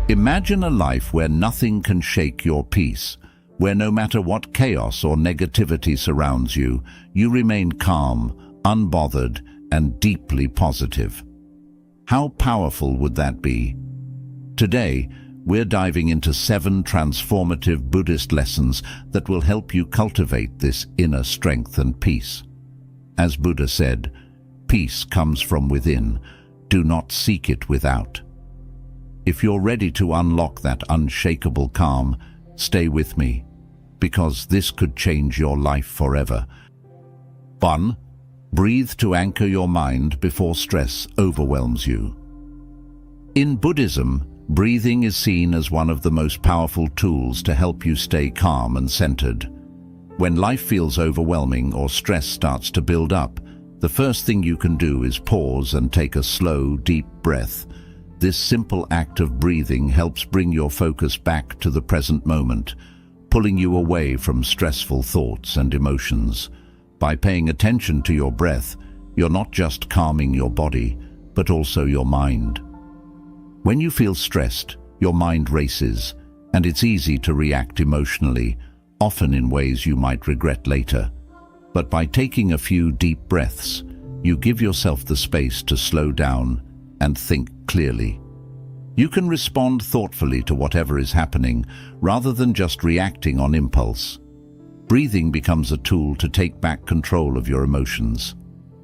Imagine a life where nothing can shake your peace, where no matter what chaos or negativity surrounds you, you remain calm, unbothered, and deeply positive. How powerful would that be? Today, we're diving into 7 transformative Buddhist lessons that will help you cultivate this inner strength and peace. As Buddha said, peace comes from within. Do not seek it without. If you're ready to unlock that unshakable calm, stay with me, because this could change your life forever. 1. Breathe to anchor your mind before stress overwhelms you. In Buddhism, breathing is seen as one of the most powerful tools to help you stay calm and centered. When life feels overwhelming or stress starts to build up, the first thing you can do is pause and take a slow, deep breath. This simple act of breathing helps bring your focus back to the present moment, pulling you away from stressful thoughts and emotions. By paying attention to your breath, you're not just calming your body, but also your mind. When you feel stressed, your mind races, and it's easy to react emotionally, often in ways you might regret later. But by taking a few deep breaths, you give yourself the space to slow down and think clearly. You can respond thoughtfully to whatever is happening, rather than just reacting on impulse. Breathing becomes a tool to take back control of your emotions.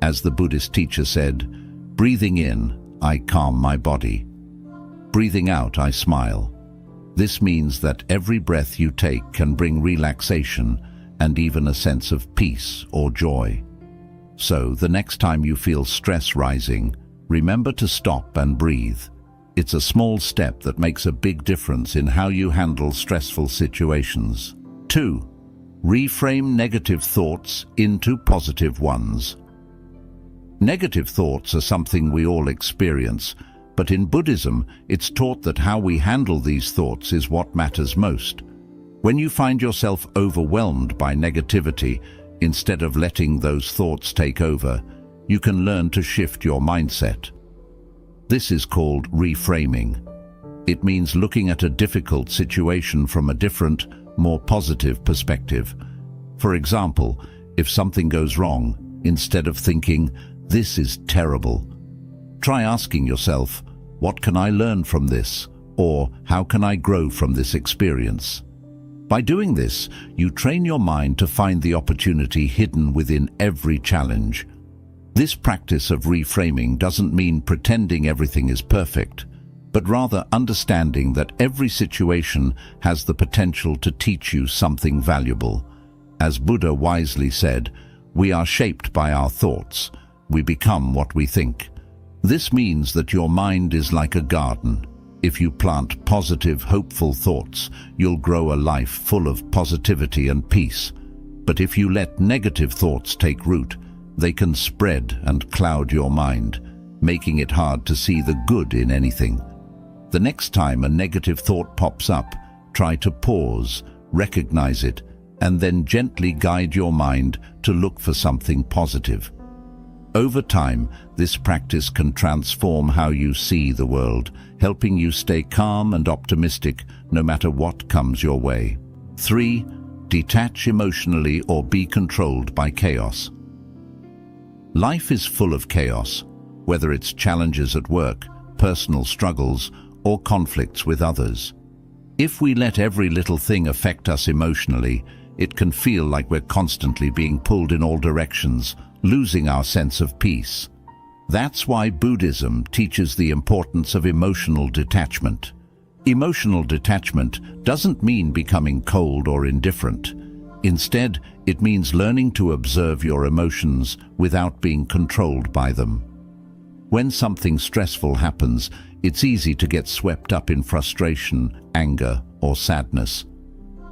As the Buddhist teacher said, breathing in, I calm my body. Breathing out, I smile. This means that every breath you take can bring relaxation and even a sense of peace or joy. So, the next time you feel stress rising, remember to stop and breathe. It's a small step that makes a big difference in how you handle stressful situations. 2. Reframe negative thoughts into positive ones. Negative thoughts are something we all experience, but in Buddhism, it's taught that how we handle these thoughts is what matters most. When you find yourself overwhelmed by negativity, instead of letting those thoughts take over, you can learn to shift your mindset. This is called reframing. It means looking at a difficult situation from a different, more positive perspective. For example, if something goes wrong, instead of thinking, "This is terrible," try asking yourself, "What can I learn from this?" or "How can I grow from this experience?" By doing this, you train your mind to find the opportunity hidden within every challenge. This practice of reframing doesn't mean pretending everything is perfect, but rather understanding that every situation has the potential to teach you something valuable. As Buddha wisely said, we are shaped by our thoughts. We become what we think. This means that your mind is like a garden. If you plant positive, hopeful thoughts, you'll grow a life full of positivity and peace. But if you let negative thoughts take root, they can spread and cloud your mind, making it hard to see the good in anything. The next time a negative thought pops up, try to pause, recognize it, and then gently guide your mind to look for something positive. Over time, this practice can transform how you see the world, helping you stay calm and optimistic no matter what comes your way. 3. Detach emotionally or be controlled by chaos. Life is full of chaos, whether it's challenges at work, personal struggles, or conflicts with others. If we let every little thing affect us emotionally, it can feel like we're constantly being pulled in all directions, losing our sense of peace. That's why Buddhism teaches the importance of emotional detachment. Emotional detachment doesn't mean becoming cold or indifferent. Instead, it means learning to observe your emotions without being controlled by them. When something stressful happens, it's easy to get swept up in frustration, anger, or sadness.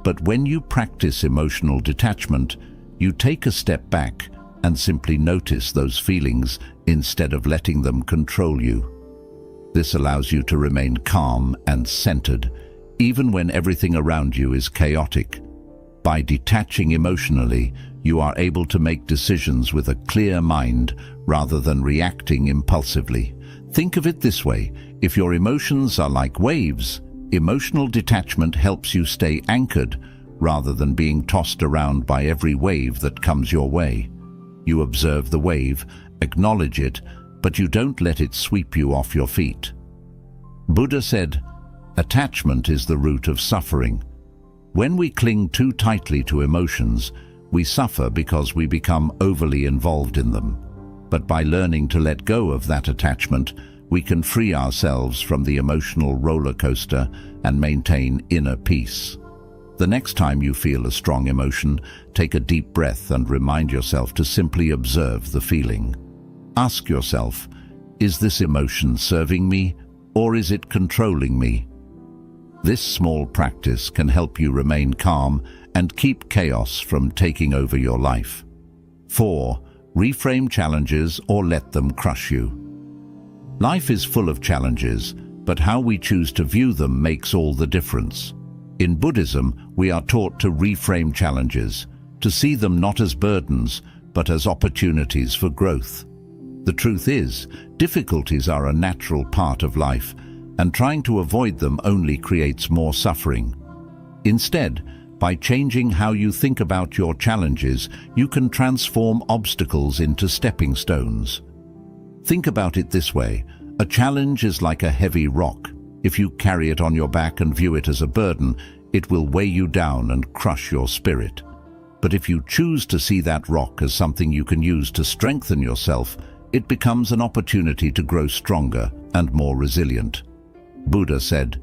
But when you practice emotional detachment, you take a step back and simply notice those feelings instead of letting them control you. This allows you to remain calm and centered, even when everything around you is chaotic. By detaching emotionally, you are able to make decisions with a clear mind rather than reacting impulsively. Think of it this way: if your emotions are like waves, Emotional detachment helps you stay anchored rather than being tossed around by every wave that comes your way. You observe the wave, acknowledge it, but you don't let it sweep you off your feet. Buddha said, "Attachment is the root of suffering." When we cling too tightly to emotions, we suffer because we become overly involved in them. But by learning to let go of that attachment, we can free ourselves from the emotional roller coaster and maintain inner peace. The next time you feel a strong emotion, take a deep breath and remind yourself to simply observe the feeling. Ask yourself, is this emotion serving me or is it controlling me? This small practice can help you remain calm and keep chaos from taking over your life. 4. Reframe challenges or let them crush you. Life is full of challenges, but how we choose to view them makes all the difference. In Buddhism, we are taught to reframe challenges, to see them not as burdens, but as opportunities for growth. The truth is, difficulties are a natural part of life, and trying to avoid them only creates more suffering. Instead, by changing how you think about your challenges, you can transform obstacles into stepping stones. Think about it this way: a challenge is like a heavy rock. If you carry it on your back and view it as a burden, it will weigh you down and crush your spirit. But if you choose to see that rock as something you can use to strengthen yourself, it becomes an opportunity to grow stronger and more resilient. Buddha said,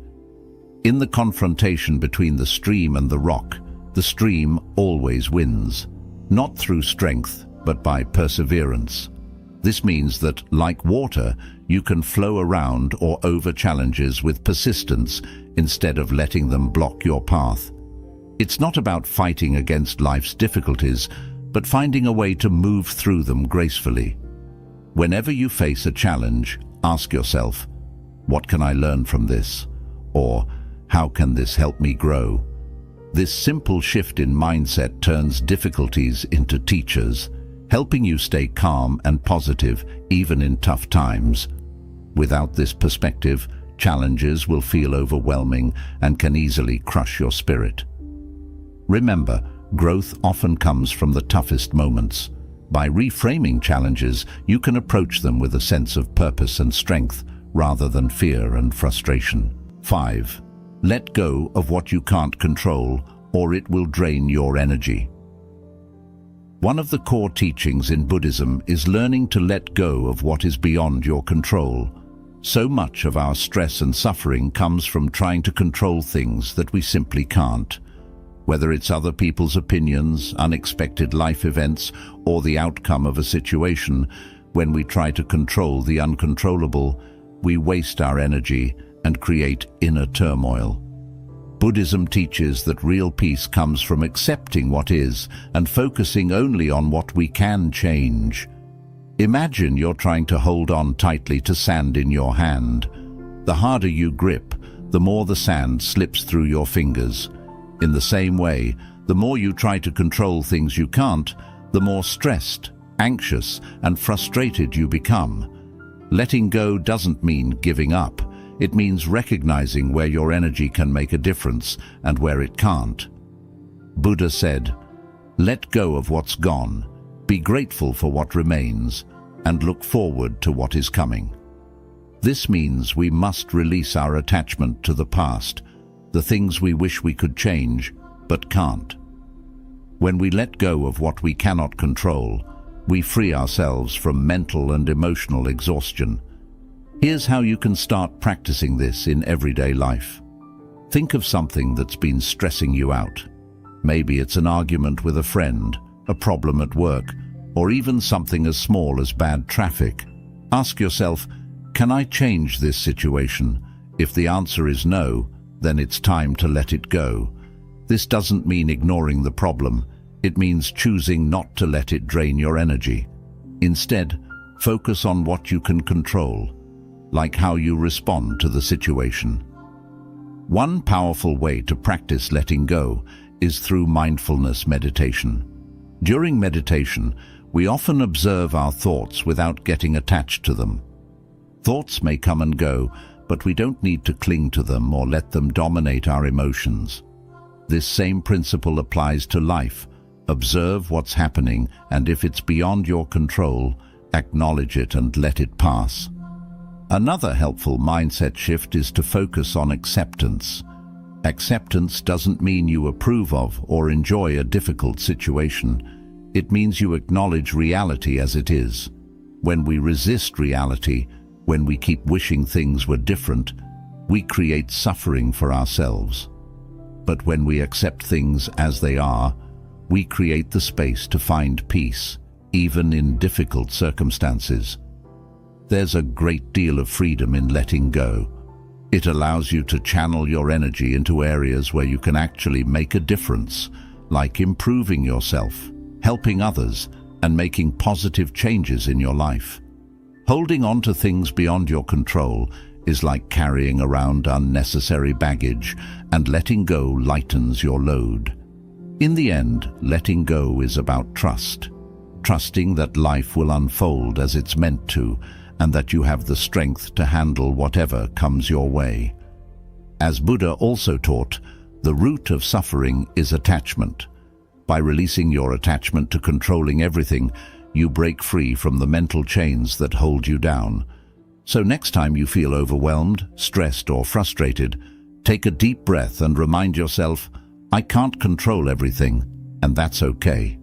"In the confrontation between the stream and the rock, the stream always wins, not through strength, but by perseverance." This means that, like water, you can flow around or over challenges with persistence instead of letting them block your path. It's not about fighting against life's difficulties, but finding a way to move through them gracefully. Whenever you face a challenge, ask yourself, "What can I learn from this?" Or, "How can this help me grow?" This simple shift in mindset turns difficulties into teachers, helping you stay calm and positive even in tough times. Without this perspective, challenges will feel overwhelming and can easily crush your spirit. Remember, growth often comes from the toughest moments. By reframing challenges, you can approach them with a sense of purpose and strength rather than fear and frustration. 5. Let go of what you can't control, or it will drain your energy. One of the core teachings in Buddhism is learning to let go of what is beyond your control. So much of our stress and suffering comes from trying to control things that we simply can't. Whether it's other people's opinions, unexpected life events, or the outcome of a situation, when we try to control the uncontrollable, we waste our energy and create inner turmoil. Buddhism teaches that real peace comes from accepting what is and focusing only on what we can change. Imagine you're trying to hold on tightly to sand in your hand. The harder you grip, the more the sand slips through your fingers. In the same way, the more you try to control things you can't, the more stressed, anxious, and frustrated you become. Letting go doesn't mean giving up. It means recognizing where your energy can make a difference and where it can't. Buddha said, "Let go of what's gone, be grateful for what remains, and look forward to what is coming." This means we must release our attachment to the past, the things we wish we could change, but can't. When we let go of what we cannot control, we free ourselves from mental and emotional exhaustion. Here's how you can start practicing this in everyday life. Think of something that's been stressing you out. Maybe it's an argument with a friend, a problem at work, or even something as small as bad traffic. Ask yourself, can I change this situation? If the answer is no, then it's time to let it go. This doesn't mean ignoring the problem. It means choosing not to let it drain your energy. Instead, focus on what you can control, like how you respond to the situation. One powerful way to practice letting go is through mindfulness meditation. During meditation, we often observe our thoughts without getting attached to them. Thoughts may come and go, but we don't need to cling to them or let them dominate our emotions. This same principle applies to life. Observe what's happening, and if it's beyond your control, acknowledge it and let it pass. Another helpful mindset shift is to focus on acceptance. Acceptance doesn't mean you approve of or enjoy a difficult situation. It means you acknowledge reality as it is. When we resist reality, when we keep wishing things were different, we create suffering for ourselves. But when we accept things as they are, we create the space to find peace, even in difficult circumstances. There's a great deal of freedom in letting go. It allows you to channel your energy into areas where you can actually make a difference, like improving yourself, helping others, and making positive changes in your life. Holding on to things beyond your control is like carrying around unnecessary baggage, and letting go lightens your load. In the end, letting go is about trust. Trusting that life will unfold as it's meant to, and that you have the strength to handle whatever comes your way. As Buddha also taught, the root of suffering is attachment. By releasing your attachment to controlling everything, you break free from the mental chains that hold you down. So next time you feel overwhelmed, stressed, or frustrated, take a deep breath and remind yourself, I can't control everything, and that's okay.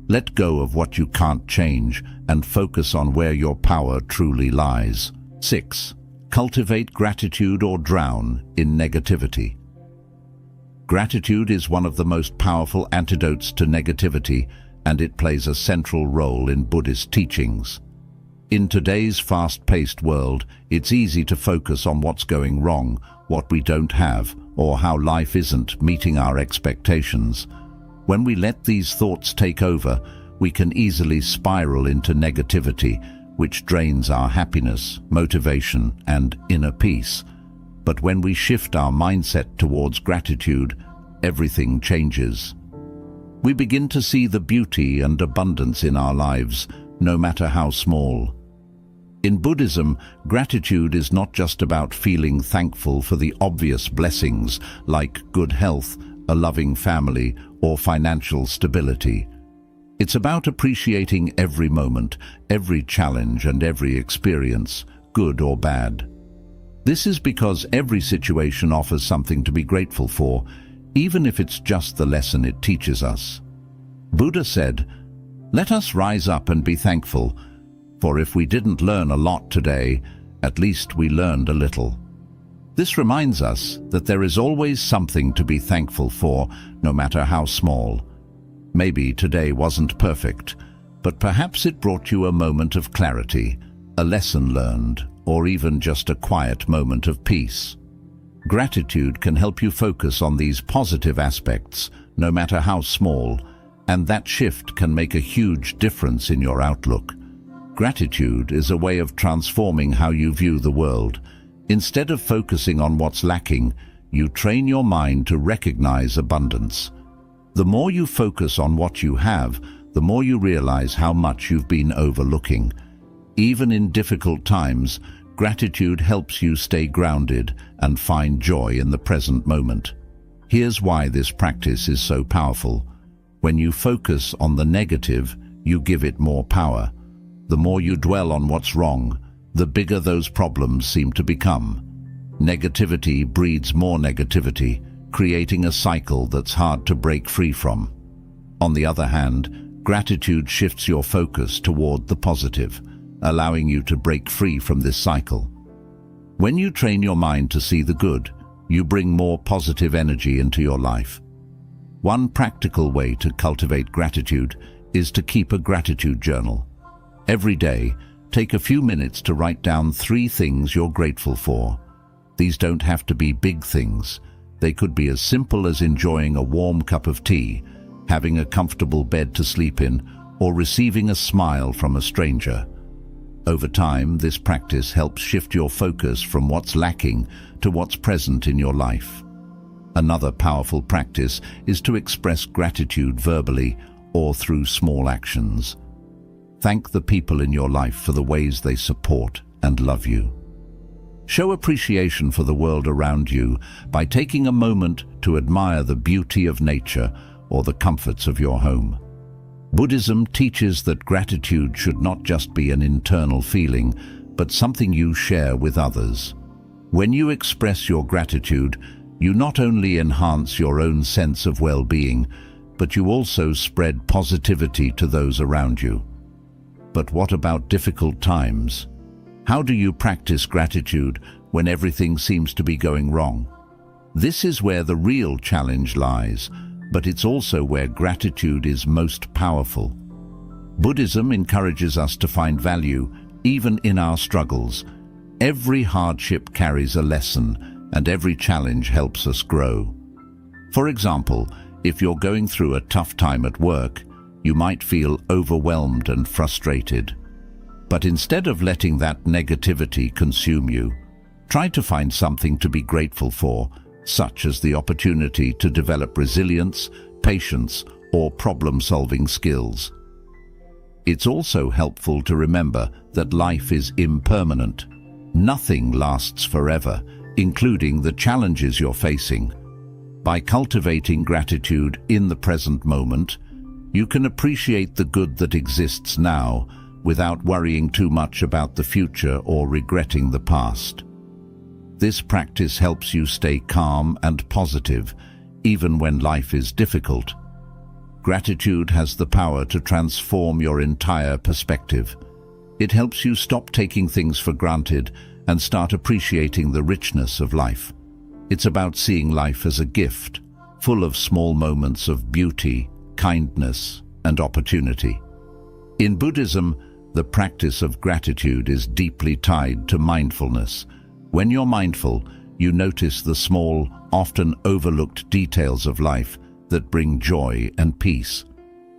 Let go of what you can't change and focus on where your power truly lies. 6. Cultivate gratitude or drown in negativity. Gratitude is one of the most powerful antidotes to negativity, and it plays a central role in Buddhist teachings. In today's fast-paced world, it's easy to focus on what's going wrong, what we don't have, or how life isn't meeting our expectations. When we let these thoughts take over, we can easily spiral into negativity, which drains our happiness, motivation, and inner peace. But when we shift our mindset towards gratitude, everything changes. We begin to see the beauty and abundance in our lives, no matter how small. In Buddhism, gratitude is not just about feeling thankful for the obvious blessings like good health, a loving family, or financial stability. It's about appreciating every moment, every challenge, and every experience, good or bad. This is because every situation offers something to be grateful for, even if it's just the lesson it teaches us. Buddha said, "Let us rise up and be thankful, for if we didn't learn a lot today, at least we learned a little." This reminds us that there is always something to be thankful for, no matter how small. Maybe today wasn't perfect, but perhaps it brought you a moment of clarity, a lesson learned, or even just a quiet moment of peace. Gratitude can help you focus on these positive aspects, no matter how small, and that shift can make a huge difference in your outlook. Gratitude is a way of transforming how you view the world. Instead of focusing on what's lacking, you train your mind to recognize abundance. The more you focus on what you have, the more you realize how much you've been overlooking. Even in difficult times, gratitude helps you stay grounded and find joy in the present moment. Here's why this practice is so powerful. When you focus on the negative, you give it more power. The more you dwell on what's wrong, the bigger those problems seem to become. Negativity breeds more negativity, creating a cycle that's hard to break free from. On the other hand, gratitude shifts your focus toward the positive, allowing you to break free from this cycle. When you train your mind to see the good, you bring more positive energy into your life. One practical way to cultivate gratitude is to keep a gratitude journal. Every day, take a few minutes to write down 3 things you're grateful for. These don't have to be big things. They could be as simple as enjoying a warm cup of tea, having a comfortable bed to sleep in, or receiving a smile from a stranger. Over time, this practice helps shift your focus from what's lacking to what's present in your life. Another powerful practice is to express gratitude verbally or through small actions. Thank the people in your life for the ways they support and love you. Show appreciation for the world around you by taking a moment to admire the beauty of nature or the comforts of your home. Buddhism teaches that gratitude should not just be an internal feeling, but something you share with others. When you express your gratitude, you not only enhance your own sense of well-being, but you also spread positivity to those around you. But what about difficult times? How do you practice gratitude when everything seems to be going wrong? This is where the real challenge lies, but it's also where gratitude is most powerful. Buddhism encourages us to find value even in our struggles. Every hardship carries a lesson, and every challenge helps us grow. For example, if you're going through a tough time at work, you might feel overwhelmed and frustrated. But instead of letting that negativity consume you, try to find something to be grateful for, such as the opportunity to develop resilience, patience, or problem-solving skills. It's also helpful to remember that life is impermanent. Nothing lasts forever, including the challenges you're facing. By cultivating gratitude in the present moment, you can appreciate the good that exists now without worrying too much about the future or regretting the past. This practice helps you stay calm and positive, even when life is difficult. Gratitude has the power to transform your entire perspective. It helps you stop taking things for granted and start appreciating the richness of life. It's about seeing life as a gift, full of small moments of beauty, kindness, and opportunity. In Buddhism, the practice of gratitude is deeply tied to mindfulness. When you're mindful, you notice the small, often overlooked details of life that bring joy and peace.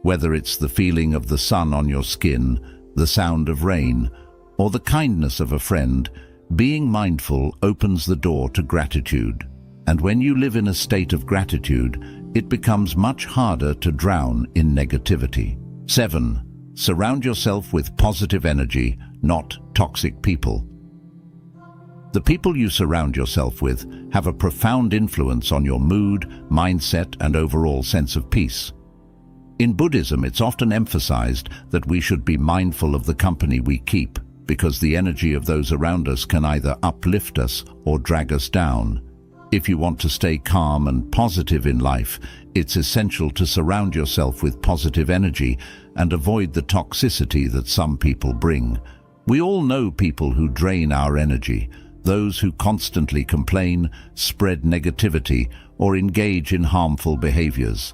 Whether it's the feeling of the sun on your skin, the sound of rain, or the kindness of a friend, being mindful opens the door to gratitude. And when you live in a state of gratitude, it becomes much harder to drown in negativity. 7. Surround yourself with positive energy, not toxic people. The people you surround yourself with have a profound influence on your mood, mindset, and overall sense of peace. In Buddhism, it's often emphasized that we should be mindful of the company we keep, because the energy of those around us can either uplift us or drag us down. If you want to stay calm and positive in life, it's essential to surround yourself with positive energy and avoid the toxicity that some people bring. We all know people who drain our energy, those who constantly complain, spread negativity, or engage in harmful behaviors.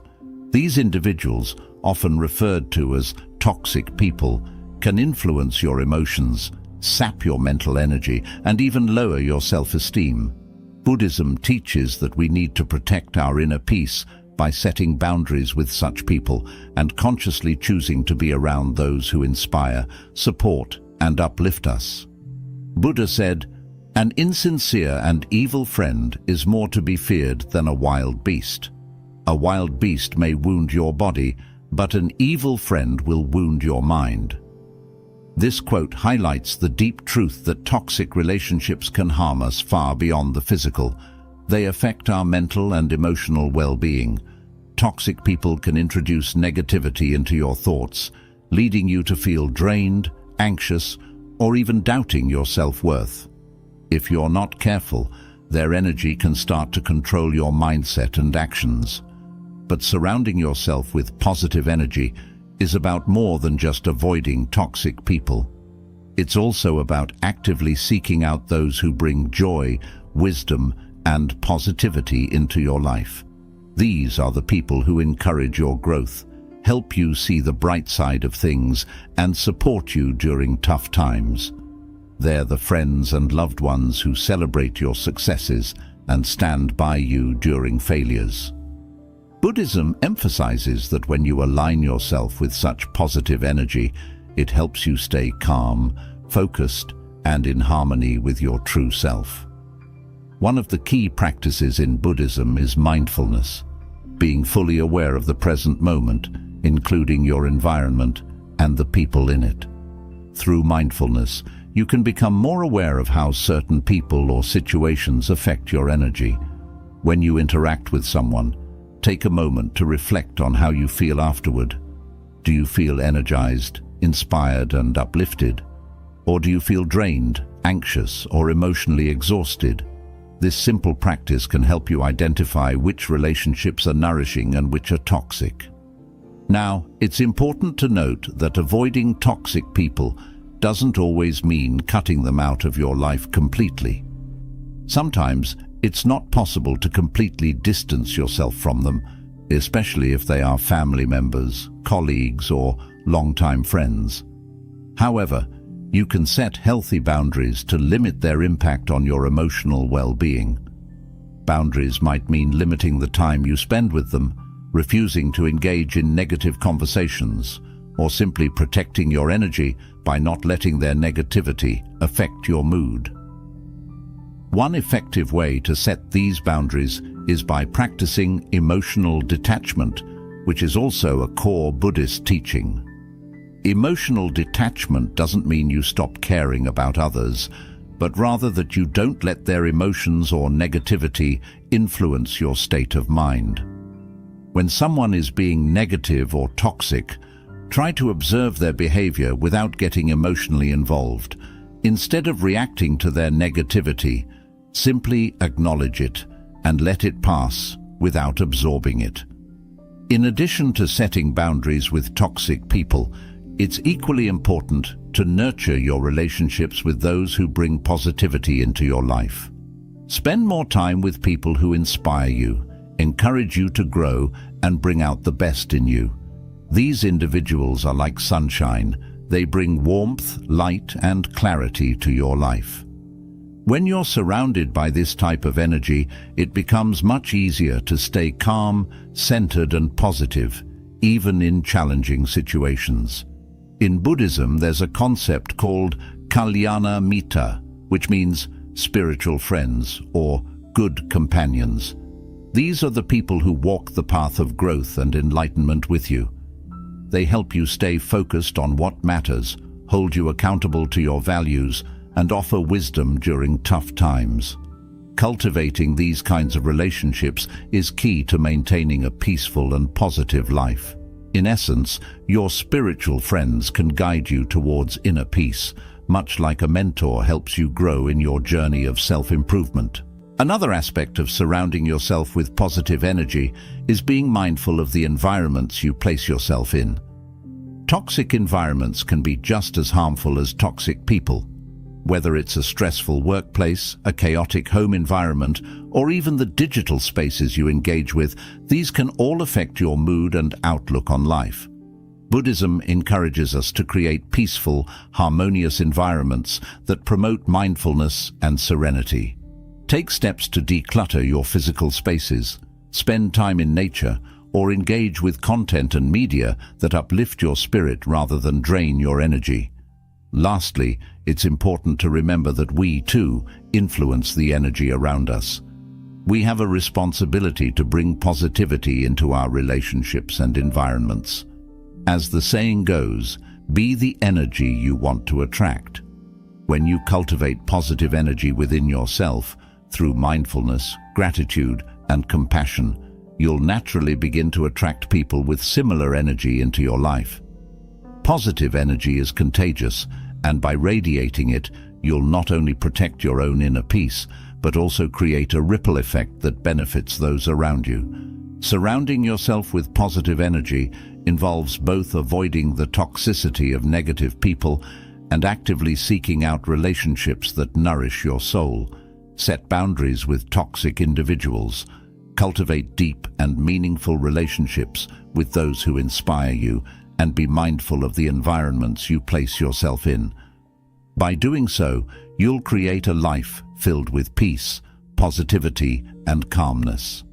These individuals, often referred to as toxic people, can influence your emotions, sap your mental energy, and even lower your self-esteem. Buddhism teaches that we need to protect our inner peace by setting boundaries with such people and consciously choosing to be around those who inspire, support, and uplift us. Buddha said, "An insincere and evil friend is more to be feared than a wild beast. A wild beast may wound your body, but an evil friend will wound your mind." This quote highlights the deep truth that toxic relationships can harm us far beyond the physical. They affect our mental and emotional well-being. Toxic people can introduce negativity into your thoughts, leading you to feel drained, anxious, or even doubting your self-worth. If you're not careful, their energy can start to control your mindset and actions. But surrounding yourself with positive energy is about more than just avoiding toxic people. It's also about actively seeking out those who bring joy, wisdom, and positivity into your life. These are the people who encourage your growth, help you see the bright side of things, and support you during tough times. They're the friends and loved ones who celebrate your successes and stand by you during failures. Buddhism emphasizes that when you align yourself with such positive energy, it helps you stay calm, focused, and in harmony with your true self. One of the key practices in Buddhism is mindfulness, being fully aware of the present moment, including your environment and the people in it. Through mindfulness, you can become more aware of how certain people or situations affect your energy. When you interact with someone, take a moment to reflect on how you feel afterward. Do you feel energized, inspired, and uplifted? Or do you feel drained, anxious, or emotionally exhausted? This simple practice can help you identify which relationships are nourishing and which are toxic. Now, it's important to note that avoiding toxic people doesn't always mean cutting them out of your life completely. Sometimes it's not possible to completely distance yourself from them, especially if they are family members, colleagues, or longtime friends. However, you can set healthy boundaries to limit their impact on your emotional well-being. Boundaries might mean limiting the time you spend with them, refusing to engage in negative conversations, or simply protecting your energy by not letting their negativity affect your mood. One effective way to set these boundaries is by practicing emotional detachment, which is also a core Buddhist teaching. Emotional detachment doesn't mean you stop caring about others, but rather that you don't let their emotions or negativity influence your state of mind. When someone is being negative or toxic, try to observe their behavior without getting emotionally involved. Instead of reacting to their negativity, simply acknowledge it and let it pass without absorbing it. In addition to setting boundaries with toxic people, it's equally important to nurture your relationships with those who bring positivity into your life. Spend more time with people who inspire you, encourage you to grow, and bring out the best in you. These individuals are like sunshine. They bring warmth, light, and clarity to your life. When you're surrounded by this type of energy, it becomes much easier to stay calm, centered, and positive, even in challenging situations. In Buddhism, there's a concept called kalyana mita, which means spiritual friends or good companions. These are the people who walk the path of growth and enlightenment with you. They help you stay focused on what matters, hold you accountable to your values, and offer wisdom during tough times. Cultivating these kinds of relationships is key to maintaining a peaceful and positive life. In essence, your spiritual friends can guide you towards inner peace, much like a mentor helps you grow in your journey of self-improvement. Another aspect of surrounding yourself with positive energy is being mindful of the environments you place yourself in. Toxic environments can be just as harmful as toxic people. Whether it's a stressful workplace, a chaotic home environment, or even the digital spaces you engage with, these can all affect your mood and outlook on life. Buddhism encourages us to create peaceful, harmonious environments that promote mindfulness and serenity. Take steps to declutter your physical spaces, spend time in nature, or engage with content and media that uplift your spirit rather than drain your energy. Lastly, it's important to remember that we, too, influence the energy around us. We have a responsibility to bring positivity into our relationships and environments. As the saying goes, be the energy you want to attract. When you cultivate positive energy within yourself, through mindfulness, gratitude, and compassion, you'll naturally begin to attract people with similar energy into your life. Positive energy is contagious, and by radiating it, you'll not only protect your own inner peace, but also create a ripple effect that benefits those around you. Surrounding yourself with positive energy involves both avoiding the toxicity of negative people and actively seeking out relationships that nourish your soul. Set boundaries with toxic individuals. Cultivate deep and meaningful relationships with those who inspire you, and be mindful of the environments you place yourself in. By doing so, you'll create a life filled with peace, positivity, and calmness.